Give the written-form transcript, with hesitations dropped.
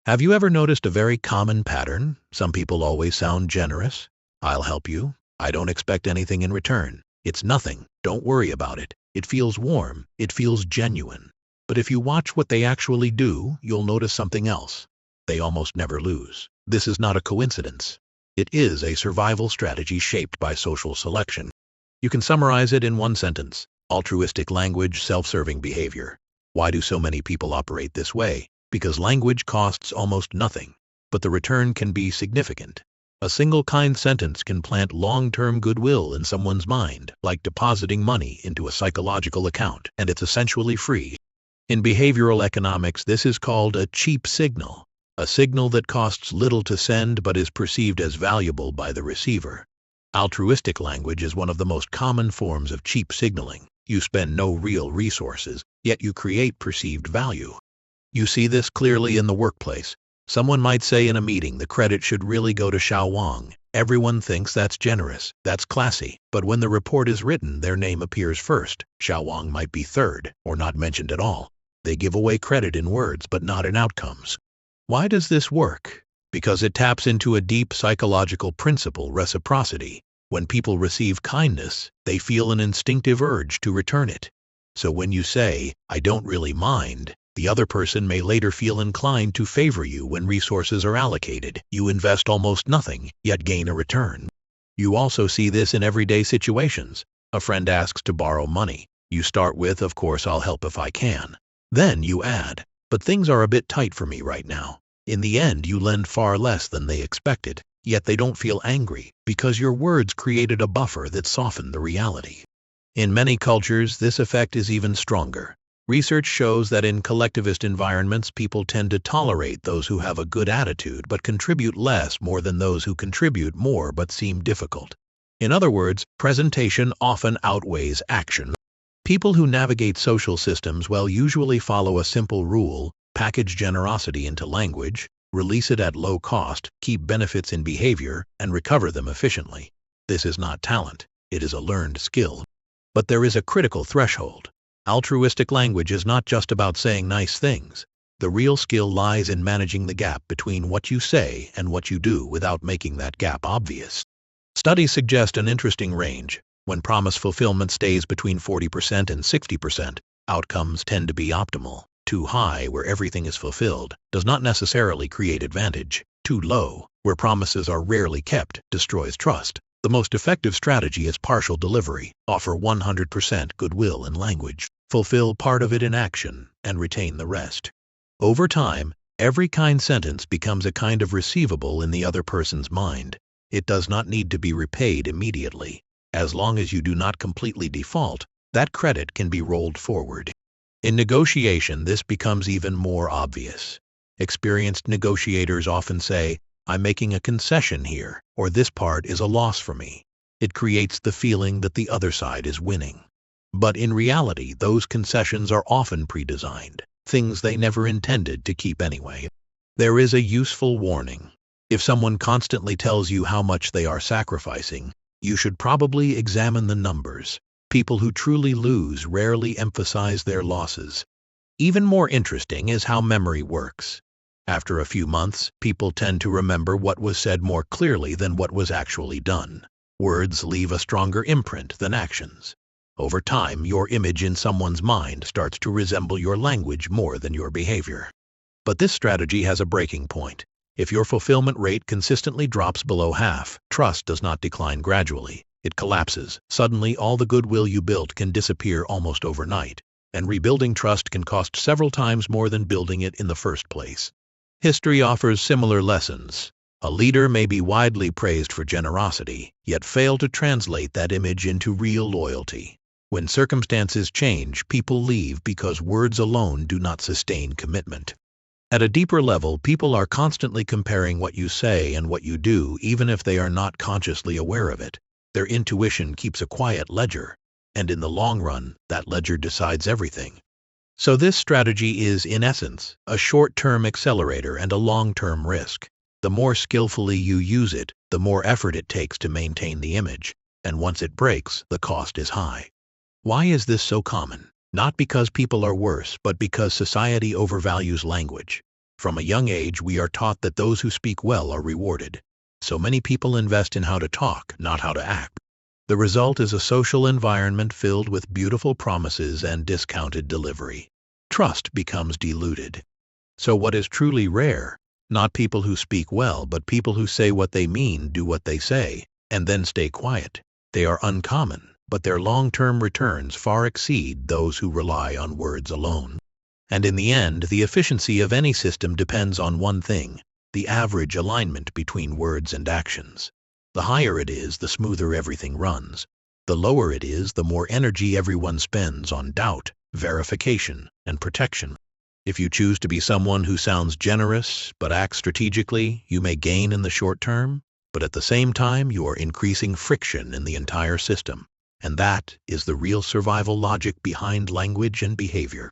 Have you ever noticed a very common pattern? Some people always sound generous. I'll help you. I don't expect anything in return. It's nothing. Don't worry about it. It feels warm. It feels genuine. But if you watch what they actually do, you'll notice something else. They almost never lose. This is not a coincidence. It is a survival strategy shaped by social selection. You can summarize it in one sentence: altruistic language, self-serving behavior. Why do so many people operate this way? Because language costs almost nothing, but the return can be significant. A single kind sentence can plant long-term goodwill in someone's mind, like depositing money into a psychological account, and it's essentially free. In behavioral economics, this is called a cheap signal, a signal that costs little to send but is perceived as valuable by the receiver. Altruistic language is one of the most common forms of cheap signaling. You spend no real resources, yet you create perceived value. You see this clearly in the workplace. Someone might say in a meeting the credit should really go to Xiao Wang. Everyone thinks that's generous, that's classy, but when the report is written, their name appears first. Xiao Wang might be third, or not mentioned at all. They give away credit in words, but not in outcomes. Why does this work? Because it taps into a deep psychological principle, reciprocity. When people receive kindness, they feel an instinctive urge to return it. So when you say, "I don't really mind," the other person may later feel inclined to favor you when resources are allocated. You invest almost nothing, yet gain a return. You also see this in everyday situations. A friend asks to borrow money. You start with, "Of course, I'll help if I can." Then you add, "But things are a bit tight for me right now." In the end, you lend far less than they expected, yet they don't feel angry, because your words created a buffer that softened the reality. In many cultures, this effect is even stronger. Research shows that in collectivist environments, people tend to tolerate those who have a good attitude but contribute less more than those who contribute more but seem difficult. In other words, presentation often outweighs action. People who navigate social systems well usually follow a simple rule: package generosity into language, release it at low cost, keep benefits in behavior, and recover them efficiently. This is not talent, it is a learned skill. But there is a critical threshold. Altruistic language is not just about saying nice things. The real skill lies in managing the gap between what you say and what you do without making that gap obvious. Studies suggest an interesting range. When promise fulfillment stays between 40% and 60%, outcomes tend to be optimal. Too high, where everything is fulfilled, does not necessarily create advantage. Too low, where promises are rarely kept, destroys trust. The most effective strategy is partial delivery. Offer 100% goodwill in language, fulfill part of it in action, and retain the rest. Over time, every kind sentence becomes a kind of receivable in the other person's mind. It does not need to be repaid immediately. As long as you do not completely default, that credit can be rolled forward. In negotiation, this becomes even more obvious. Experienced negotiators often say, "I'm making a concession here," or "this part is a loss for me." It creates the feeling that the other side is winning. But in reality, those concessions are often pre-designed, things they never intended to keep anyway. There is a useful warning. If someone constantly tells you how much they are sacrificing, you should probably examine the numbers. People who truly lose rarely emphasize their losses. Even more interesting is how memory works. After a few months, people tend to remember what was said more clearly than what was actually done. Words leave a stronger imprint than actions. Over time, your image in someone's mind starts to resemble your language more than your behavior. But this strategy has a breaking point. If your fulfillment rate consistently drops below half, trust does not decline gradually. It collapses. Suddenly, all the goodwill you built can disappear almost overnight, and rebuilding trust can cost several times more than building it in the first place. History offers similar lessons. A leader may be widely praised for generosity, yet fail to translate that image into real loyalty. When circumstances change, people leave because words alone do not sustain commitment. At a deeper level, people are constantly comparing what you say and what you do, even if they are not consciously aware of it. Their intuition keeps a quiet ledger, and in the long run, that ledger decides everything. So this strategy is, in essence, a short-term accelerator and a long-term risk. The more skillfully you use it, the more effort it takes to maintain the image, and once it breaks, the cost is high. Why is this so common? Not because people are worse, but because society overvalues language. From a young age, we are taught that those who speak well are rewarded. So many people invest in how to talk, not how to act. The result is a social environment filled with beautiful promises and discounted delivery. Trust becomes diluted. So what is truly rare? Not people who speak well, but people who say what they mean, do what they say, and then stay quiet. They are uncommon, but their long-term returns far exceed those who rely on words alone. And in the end, the efficiency of any system depends on one thing: the average alignment between words and actions. The higher it is, the smoother everything runs. The lower it is, the more energy everyone spends on doubt, verification, and protection. If you choose to be someone who sounds generous but acts strategically, you may gain in the short term, but at the same time you are increasing friction in the entire system. And that is the real survival logic behind language and behavior.